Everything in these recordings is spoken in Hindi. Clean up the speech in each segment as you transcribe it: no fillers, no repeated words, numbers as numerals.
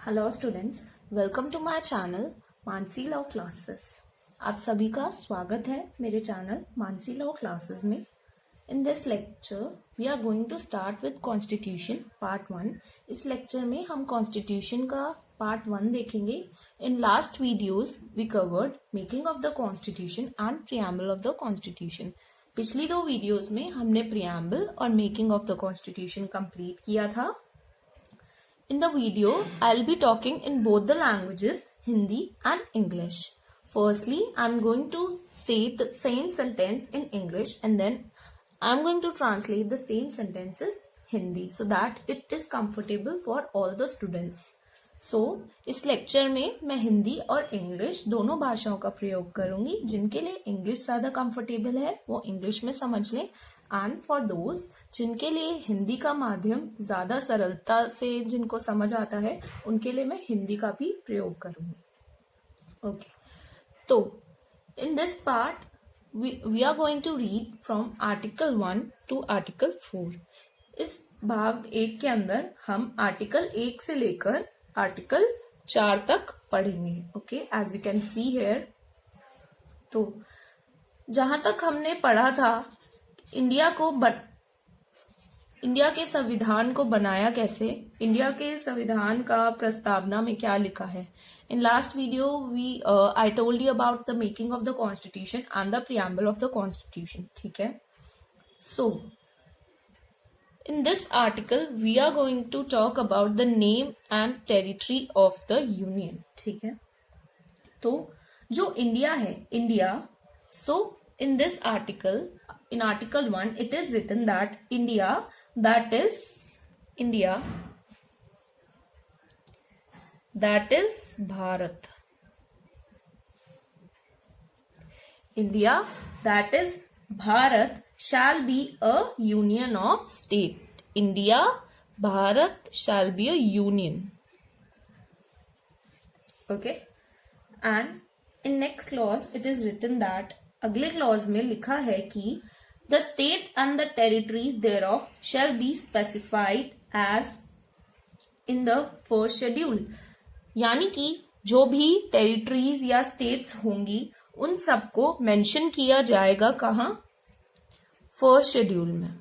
Hello students, welcome to my channel Mansi law classes. आप सभी का स्वागत है मेरे चैनल मानसी लॉ क्लासेस में। In this lecture we are going to start with constitution part 1। इस लेक्चर में हम कॉन्स्टिट्यूशन का पार्ट 1 देखेंगे। In last videos we covered making of the constitution and preamble of the constitution. पिछली 2 वीडियोज में हमने प्रियम्बल और making of the constitution complete किया था। In the video, I'll be talking in both the languages, Hindi and English. Firstly, I'm going to say the same sentence in English and then I'm going to translate the same sentences Hindi so that it is comfortable for all the students. So, इस लेक्चर में मैं हिंदी और इंग्लिश दोनों भाषाओं का प्रयोग करूंगी। जिनके लिए इंग्लिश ज्यादा कंफर्टेबल है वो इंग्लिश में समझ लें, एंड फॉर दोज जिनके लिए हिंदी का माध्यम ज्यादा सरलता से जिनको समझ आता है उनके लिए मैं हिंदी का भी प्रयोग करूंगी। ओके, तो in this part we are going to read from article 1 to article 4। इस भाग 1 के अंदर हम आर्टिकल 1 से लेकर आर्टिकल 4 तक पढ़ेंगे। Okay, as you can see here. तो जहां तक हमने पढ़ा था इंडिया के संविधान को बनाया कैसे, इंडिया के संविधान का प्रस्तावना में क्या लिखा है। In last video I told you about the making of the constitution and the preamble of the constitution. ठीक है, सो in this article we are going to talk about the name and territory of the union। ठीक है, तो जो इंडिया है, India, so in this article, in article 1 it is written that India, that is Bharat, India, that is Bharat shall be a union of state। India, Bharat shall be a union। Okay, and in next clause it is written that, अगले clause में लिखा है कि the state and the territories thereof shall be specified as in the first schedule। यानी कि जो भी टेरिटरीज या स्टेट्स होंगी उन सबको मेंशन किया जाएगा कहाँ, फर्स्ट शेड्यूल में।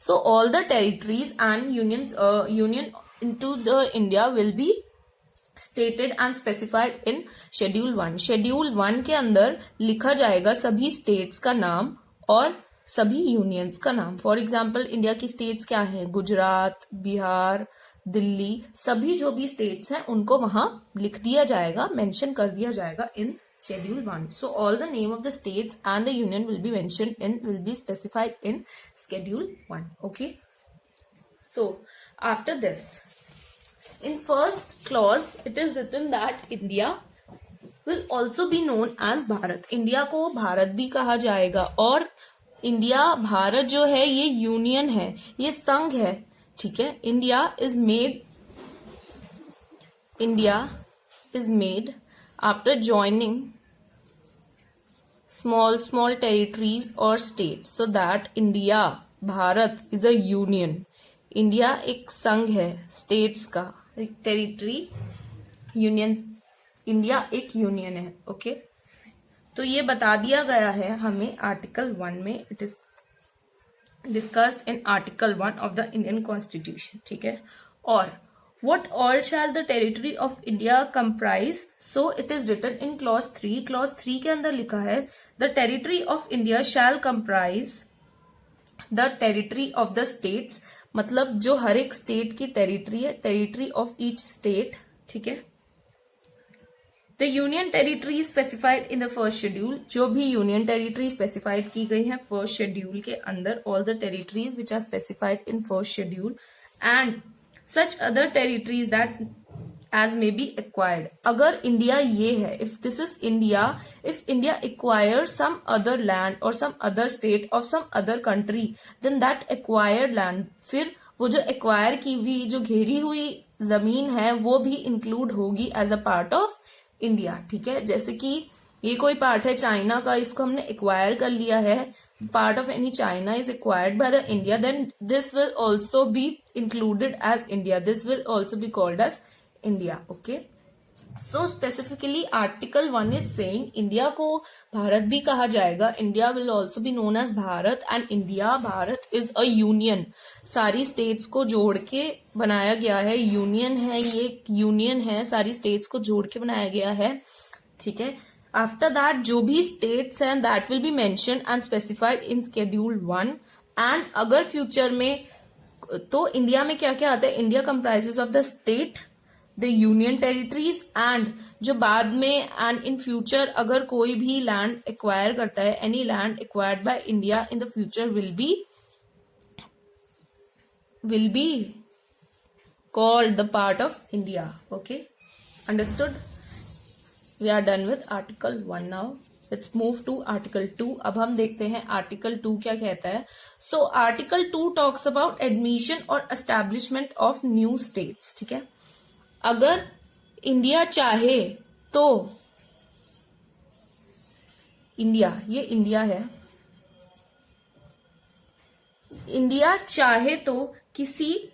So all the territories and union into the India will be stated and specified in schedule 1। Schedule 1 के अंदर लिखा जाएगा सभी स्टेट्स का नाम और सभी यूनियंस का नाम। फॉर एग्जाम्पल इंडिया की स्टेट्स क्या हैं, गुजरात, बिहार, दिल्ली, सभी जो भी स्टेट्स हैं उनको वहां लिख दिया जाएगा, मेंशन कर दिया जाएगा इन schedule 1। so all the name of the states and the union will be specified in schedule 1। okay, so after this in first clause it is written that India will also be known as Bharat। India को भारत भी कहा जाएगा, और इंडिया, भारत जो है ये यूनियन है, ये संघ है। ठीक है, India is made after joining small territories or states so that India, Bharat is a union। India एक संघ है स्टेट्स का, टेरिटरी, यूनियन, इंडिया एक यूनियन है। ओके, तो ये बता दिया गया है हमें आर्टिकल 1 में। It is discussed in article 1 of the Indian Constitution। ठीक है, और what all shall the territory of India comprise, so it is written in clause 3। clause 3 के अंदर लिखा है the territory of India shall comprise the territory of the states। मतलब जो हर एक स्टेट की टेरिटरी है, टेरिटरी ऑफ ईच स्टेट। ठीक है, the union territory specified in the first schedule, जो भी यूनियन टेरिटरी स्पेसिफाइड की गई है फर्स्ट शेड्यूल के अंदर, all the territories which are specified in first schedule, and such other territories that as may be acquired. अगर इंडिया ये है, if this is India, if India acquire some other land और सम अदर स्टेट और some other country, then that acquired land, फिर वो जो एक्वायर की हुई, जो घेरी हुई जमीन है वो भी इंक्लूड होगी as a part of India. ठीक है, जैसे कि ये कोई पार्ट है चाइना का, इसको हमने एक्वायर कर लिया है, part of any China is acquired by the India, then this will also be included as India, this will also be called as India. Okay, so specifically article 1 is saying India को भारत भी कहा जाएगा. India will also be known as Bharat and India, Bharat is a union, सारी स्टेट्स को जोड़ के बनाया गया है, यूनियन है, ये एक यूनियन है, सारी स्टेट्स को जोड़ के बनाया गया है. ठीक है, आफ्टर दैट जो भी स्टेट्स हैं that will be mention and specified in schedule 1. And अगर फ्यूचर में, तो इंडिया में क्या क्या आता है, India comprises of the state, the union territories and जो बाद में एंड इन फ्यूचर अगर कोई भी लैंड एक्वायर करता है, any land acquired by India in the future will be called the part of India. Okay, understood? We are done with article 1 now. Let's move to article 2. अब हम देखते हैं article 2 क्या कहता है. So article 2 talks about admission और establishment of new states. ठीक है, अगर इंडिया चाहे तो, इंडिया, ये इंडिया है, इंडिया चाहे तो किसी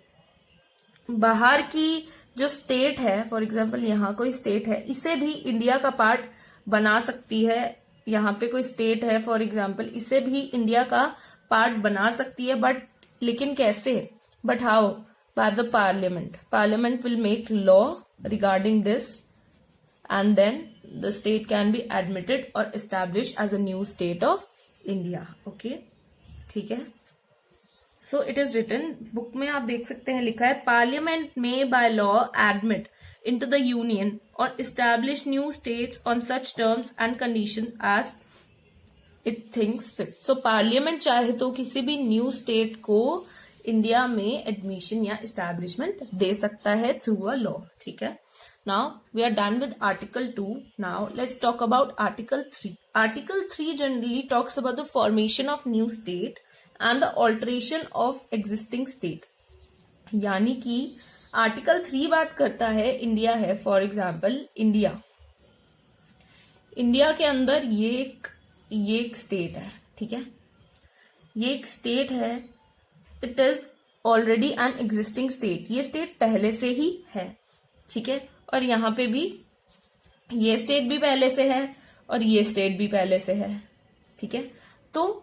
बाहर की जो स्टेट है, फॉर एग्जाम्पल यहाँ कोई स्टेट है, इसे भी इंडिया का पार्ट बना सकती है. यहाँ पे कोई स्टेट है फॉर एग्जाम्पल, इसे भी इंडिया का पार्ट बना सकती है. बट लेकिन कैसे, but how, by the parliament. Parliament will make law regarding this and then the state can be admitted और establish as a new state of India. Okay, ठीक है. So it is written, book में आप देख सकते हैं लिखा है, पार्लियामेंट में by law admit into the union और establish new states on such terms and conditions as it thinks fit. So parliament चाहे तो किसी भी न्यू स्टेट को इंडिया में एडमिशन या एस्टैब्लिशमेंट दे सकता है थ्रू अ लॉ. ठीक है, now we are done with article 2. Now let's talk about article 3. Article 3 generally talks about the formation of new state and the alteration of existing state. यानी कि आर्टिकल 3 बात करता है, इंडिया है फॉर एग्जाम्पल, इंडिया के अंदर ये एक स्टेट है. ठीक है, ये एक स्टेट है, it is already an existing state, ये स्टेट पहले से ही है. ठीक है, और यहाँ पे भी ये स्टेट भी पहले से है और ये स्टेट भी पहले से है. ठीक है, तो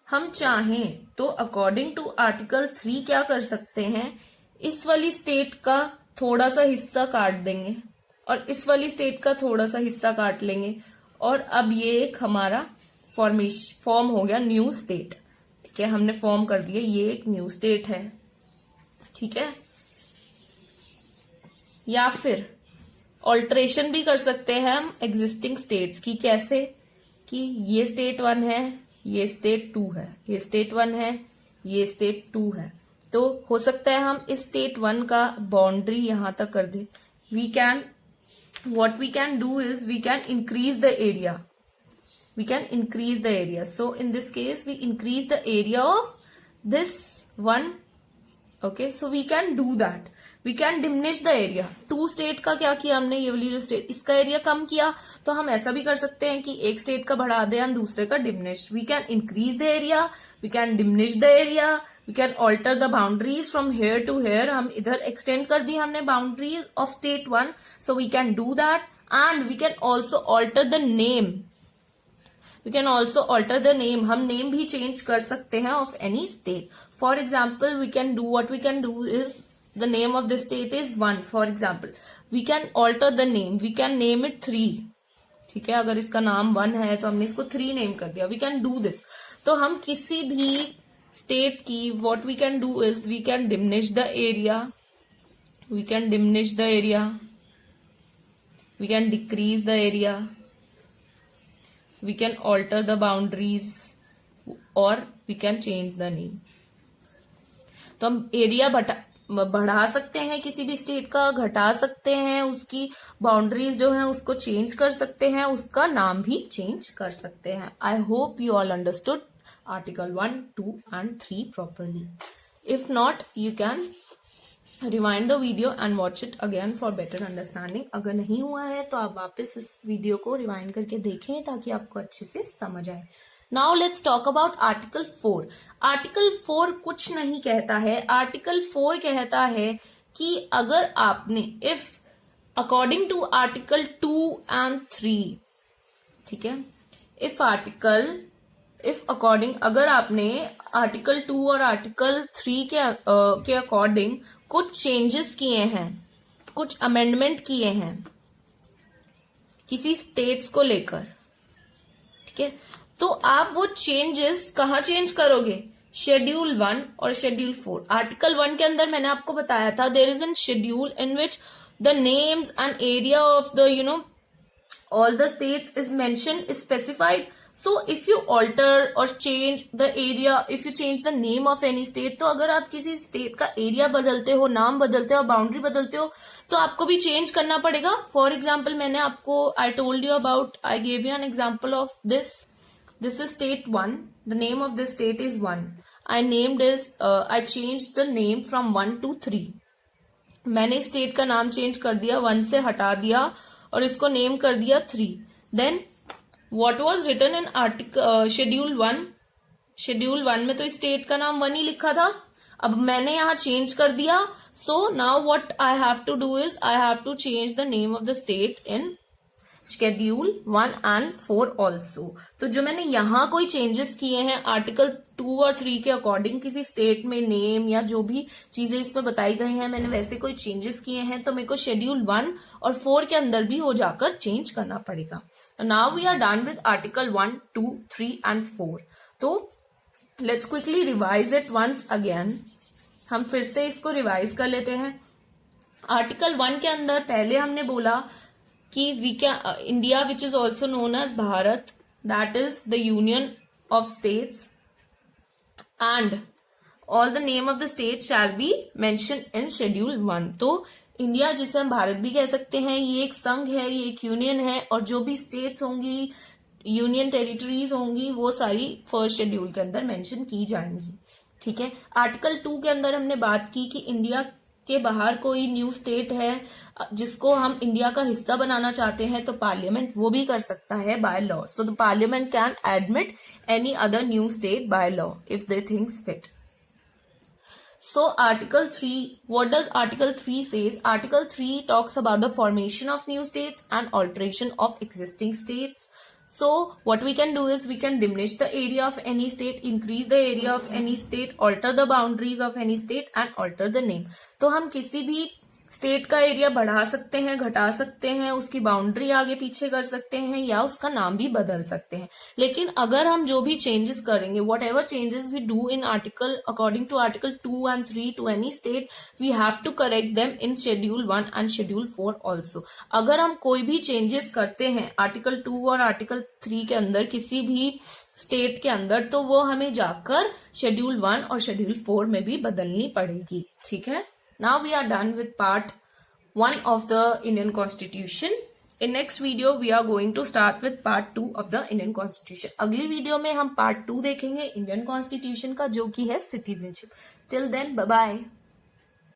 हम चाहें तो अकॉर्डिंग टू आर्टिकल 3 क्या कर सकते हैं, इस वाली स्टेट का थोड़ा सा हिस्सा काट देंगे और इस वाली स्टेट का थोड़ा सा हिस्सा काट लेंगे और अब ये एक हमारा फॉर्म हो गया न्यू स्टेट. ठीक है, हमने फॉर्म कर दिया, ये एक न्यू स्टेट है. ठीक है, या फिर ऑल्टरेशन भी कर सकते हैं हम एग्जिस्टिंग स्टेट्स की. कैसे कि ये स्टेट 1 है, ये स्टेट 2 है, ये स्टेट 1 है, ये स्टेट 2 है, तो हो सकता है हम इस स्टेट 1 का बाउंड्री यहां तक कर दे. what we can do is we can increase the area. So in this case we increase the area of this one. Okay, so we can do that. We can diminish the area. 2 state का क्या किया हमने, ये वाली जो स्टेट, इसका एरिया कम किया, तो हम ऐसा भी कर सकते हैं कि एक स्टेट का बढ़ा दें और दूसरे का diminish. We can increase the area, we can diminish the area, we can alter the boundaries from here to here. हम इधर एक्सटेंड कर दी हमने boundary of state 1, so we can do that. And we can also alter the name. हम नेम भी चेंज कर सकते हैं of any state. For example we can do is the name of the state is 1, for example we can alter the name, we can name it 3. ठीक है, अगर इसका नाम 1 है तो हमने इसको 3 नेम कर दिया. we can do this. तो हम किसी भी स्टेट की what we can do is we can diminish the area, we can decrease the area, we can alter the boundaries or we can change the name. तो हम एरिया बढ़ा सकते हैं किसी भी स्टेट का, घटा सकते हैं उसकी बाउंड्रीज जो हैं उसको चेंज कर सकते हैं, उसका नाम भी चेंज कर सकते हैं. I hope you all understood article 1, 2 and 3 properly. If not, you can rewind the video and watch it again for better understanding. अगर नहीं हुआ है तो आप वापस इस वीडियो को रिवाइंड करके देखें ताकि आपको अच्छे से समझ आए। Now let's talk about article 4। Article 4 कुछ नहीं कहता है। आर्टिकल 4 कहता है कि अगर आपने if according to article 2 and 3, ठीक है, इफ अकॉर्डिंग अगर आपने आर्टिकल 2 और आर्टिकल 3 के अकॉर्डिंग कुछ चेंजेस किए हैं, कुछ अमेंडमेंट किए हैं किसी स्टेट्स को लेकर, ठीक है, तो आप वो चेंजेस कहाँ चेंज करोगे? शेड्यूल 1 और शेड्यूल 4। आर्टिकल 1 के अंदर मैंने आपको बताया था there is an schedule in which the names and area of the all the states is mentioned, is specified. So if you alter or change the area, if you change the name of any state, तो अगर आप किसी स्टेट का एरिया बदलते हो, नाम बदलते हो, बाउंड्री बदलते हो, तो आपको भी चेंज करना पड़ेगा। फॉर एग्जाम्पल मैंने आपको I told you about, I gave you an example of this is state 1, the name of this state is 1, I change the name from 1 to 3। मैंने स्टेट का नाम चेंज कर दिया, 1 से हटा दिया और इसको नेम कर दिया 3। Then what was written in article schedule 1? Schedule 1 में तो स्टेट का नाम 1 ही लिखा था, अब मैंने यहां चेंज कर दिया। So now what I have to do is I have to change the name of the state in schedule 1 and 4 also. तो जो मैंने यहाँ कोई चेंजेस किए हैं आर्टिकल 2 और 3 के अकॉर्डिंग किसी स्टेट में नेम या जो भी चीजें इसमें बताई गई हैं, मैंने वैसे कोई चेंजेस किए हैं तो मेरे को शेड्यूल 1 और 4 के अंदर भी हो जाकर चेंज करना पड़ेगा। Now we are done with article 1, 2, 3 and 4। तो let's quickly revise it once again. हम फिर से इसको रिवाइज कर लेते हैं। आर्टिकल 1 के अंदर पहले हमने बोला कि we can India which is also known as Bharat, that is the union of states and all the name of the state shall be mention in schedule 1। तो इंडिया जिसे हम भारत भी कह सकते हैं, ये एक संघ है, ये एक यूनियन है और जो भी स्टेट्स होंगी, यूनियन टेरिटरीज होंगी, वो सारी फर्स्ट शेड्यूल के अंदर मेंशन की जाएंगी, ठीक है। आर्टिकल 2 के अंदर हमने बात की कि इंडिया के बाहर कोई न्यू स्टेट है जिसको हम इंडिया का हिस्सा बनाना चाहते हैं तो पार्लियामेंट वो भी कर सकता है by law. So the parliament can admit any other new state by law if they thinks fit. So Article 3, what does Article 3 says? Article 3 talks about the formation of new states and alteration of existing states. So what we can do is we can diminish the area of any state, increase the area of any state, alter the boundaries of any state and alter the name. तो हम किसी भी स्टेट का एरिया बढ़ा सकते हैं, घटा सकते हैं, उसकी बाउंड्री आगे पीछे कर सकते हैं या उसका नाम भी बदल सकते हैं। लेकिन अगर हम जो भी चेंजेस करेंगे, whatever changes we do in article according to article 2 and 3 to any state, we have to correct them in schedule 1 and schedule 4 also. अगर हम कोई भी चेंजेस करते हैं आर्टिकल 2 और आर्टिकल 3 के अंदर किसी भी स्टेट के अंदर, तो वो हमें जाकर शेड्यूल 1 और शेड्यूल 4 में भी बदलनी पड़ेगी, ठीक है। Now we are done with part 1 of the Indian Constitution. In next video we are going to start with part 2 of the Indian Constitution. अगली वीडियो में हम part 2 देखेंगे Indian Constitution का, जो कि है citizenship. Till then, bye bye.